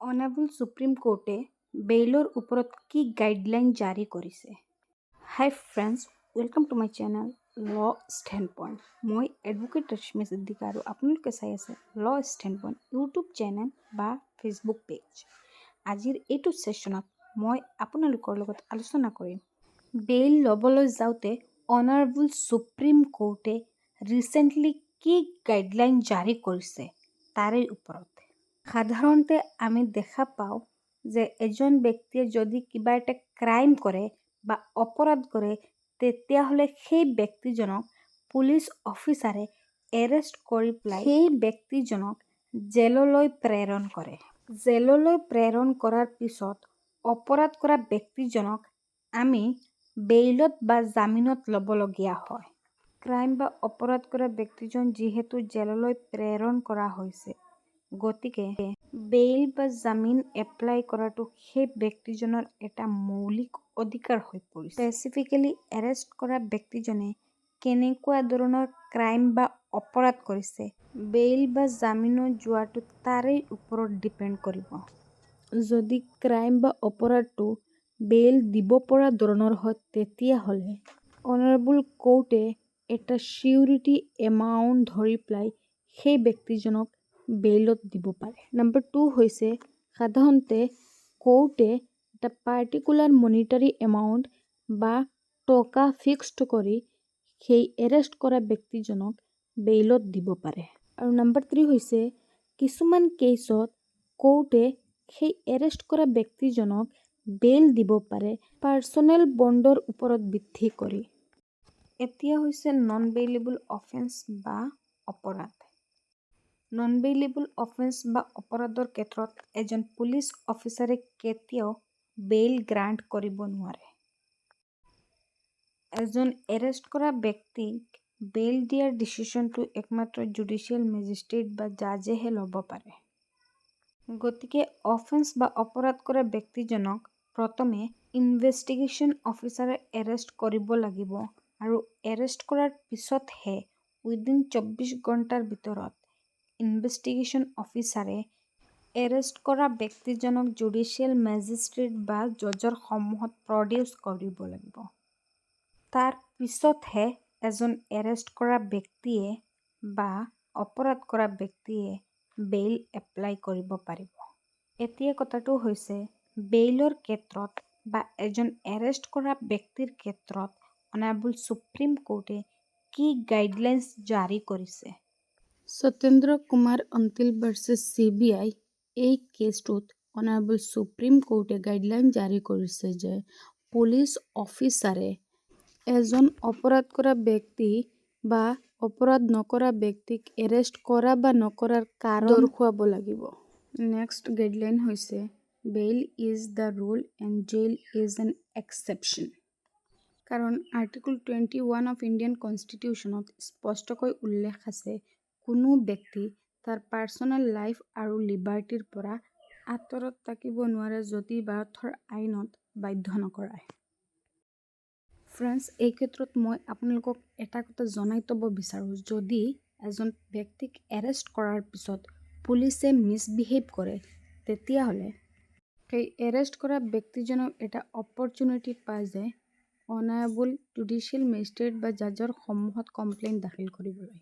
Honourable supreme কোৰ্টে বেইলৰ ওপৰত কি guideline জাৰি কৰিছে? হাই friends, welcome to my channel ল ষ্টেণ্ড পইণ্ট। মই এডভোকেট ৰশ্মি সিদ্দিকা আৰু আপোনালোকে চাই আছে ল ষ্টেণ্ড পইণ্ট ইউটিউব চেনেল বা ফেচবুক পেজ। আজিৰ এইটো ছেশ্যনত মই আপোনালোকৰ লগত আলোচনা কৰিম বেইল ল'বলৈ যাওঁতে অনাৰেবল সুপ্ৰিম কোৰ্টে ৰিচেণ্টলি কি গাইডলাইন জাৰি কৰিছে তাৰে ওপৰত। সাধাৰণতে আমি দেখা পাওঁ যে এজন ব্যক্তিয়ে যদি কিবা এটা ক্ৰাইম কৰে বা অপৰাধ কৰে তেতিয়াহ'লে সেই ব্যক্তিজনক পুলিচ অফিচাৰে এৰেষ্ট কৰি পেলাই সেই ব্যক্তিজনক জেললৈ প্ৰেৰণ কৰে। জেললৈ প্ৰেৰণ কৰাৰ পিছত অপৰাধ কৰা ব্যক্তিজনক আমি বেইলত বা জামিনত ল'বলগীয়া হয়। ক্ৰাইম বা অপৰাধ কৰা ব্যক্তিজন যিহেতু জেললৈ প্ৰেৰণ কৰা হৈছে, গতিকে বেইল বা জামিন এপ্লাই কৰাটো সেই ব্যক্তিজনৰ এটা মৌলিক অধিকাৰ হৈ পৰিছে। স্পেচিফিকেলি এৰেষ্ট কৰা ব্যক্তিজনে কেনেকুৱা ধৰণৰ ক্ৰাইম বা অপৰাধ কৰিছে, বেইল বা জামিনত যোৱাটো তাৰেই ওপৰত ডিপেণ্ড কৰিব। যদি ক্ৰাইম বা অপৰাধটো বেইল দিব পৰা ধৰণৰ হয় তেতিয়াহ'লে অনাৰেবল কোৰ্টে এটা চিউৰিটি এমাউণ্ট ধৰি পেলাই সেই ব্যক্তিজনক বেইলত দিব পাৰে। নম্বৰ 2 হৈছে সাধাৰণতে কোৰ্টে এটা পাৰ্টিকুলাৰ মনিটাৰী এমাউণ্ট বা টকা ফিক্সড কৰি সেই এৰেষ্ট কৰা ব্যক্তিজনক বেইলত দিব পাৰে। আৰু নম্বৰ 3 হৈছে কিছুমান কেছত কোৰ্টে সেই এৰেষ্ট কৰা ব্যক্তিজনক বেইল দিব পাৰে পাৰ্চনেল বণ্ডৰ ওপৰত ভিত্তি কৰি। এতিয়া হৈছে নন বেইলেবল অফেন্স বা অপৰাধ। নন বেইলেবল অফেন্স বা অপৰাধৰ ক্ষেত্ৰত এজন পুলিচ অফিচাৰে কেতিয়াও বেইল গ্ৰাণ্ট কৰিব নোৱাৰে। এজন এৰেষ্ট কৰা ব্যক্তিক বেইল দিয়াৰ ডিচিশ্যনটো একমাত্ৰ জুডিচিয়েল মেজিষ্ট্ৰেট বা জাজেহে ল'ব পাৰে। গতিকে অফেন্স বা অপৰাধ কৰা ব্যক্তিজনক প্ৰথমে ইনভেষ্টিগেশ্যন অফিচাৰে এৰেষ্ট কৰিব লাগিব আৰু এৰেষ্ট কৰাৰ পিছতহে উইদিন 24 ঘণ্টাৰ ভিতৰত ইনভেষ্টিগেশ্যন অফিচাৰে এৰেষ্ট কৰা ব্যক্তিজনক জুডিচিয়েল মেজিষ্ট্ৰেট বা জজৰ সন্মুখত প্ৰডিউচ কৰিব লাগিব। তাৰ পিছতহে এজন এৰেষ্ট কৰা ব্যক্তিয়ে বা অপৰাধ কৰা ব্যক্তিয়ে বেইল এপ্লাই কৰিব পাৰিব। এতিয়া কথাটো হৈছে বেইলৰ ক্ষেত্ৰত বা এজন এৰেষ্ট কৰা ব্যক্তিৰ ক্ষেত্ৰত অনাৰেবল সুপ্ৰিম কোৰ্টে কি গাইডলাইনছ জাৰি কৰিছে। সত্যেন্দ্ৰ কুমাৰ অন্তিল ভাৰ্চেছ CBI এই কেছটোত অনাৰেবল সুপ্ৰিম কোৰ্টে গাইডলাইন জাৰি কৰিছে যে পুলিচ অফিচাৰে এজন অপৰাধ কৰা ব্যক্তি বা অপৰাধ নকৰা ব্যক্তিক এৰেষ্ট কৰা বা নকৰাৰ কাৰণ দৰ্শাব লাগিব। নেক্সট গাইডলাইন হৈছে bail is the rule and jail is an exception. কাৰণ আৰ্টিকল 21 অফ ইণ্ডিয়ান কনষ্টিটিউশ্যনত স্পষ্টকৈ উল্লেখ আছে কোনো ব্যক্তি তাৰ পাৰ্চনেল লাইফ আৰু লিবাৰ্টিৰ পৰা আঁতৰত থাকিব নোৱাৰে যদি ভাৰতৰ আইনত বাধ্য নকৰায়। ফ্ৰেণ্ডছ, এই ক্ষেত্ৰত মই আপোনালোকক এটা কথা জনাই থ'ব বিচাৰোঁ, যদি এজন ব্যক্তিক এৰেষ্ট কৰাৰ পিছত পুলিচে মিছবিহেভ কৰে তেতিয়াহ'লে সেই এৰেষ্ট কৰা ব্যক্তিজনক এটা অপৰচুনিটি পায় যে অনাৰেবল জুডিচিয়েল মেজিষ্ট্ৰেট বা জাজৰ সন্মুখত কমপ্লেইন দাখিল কৰিবলৈ।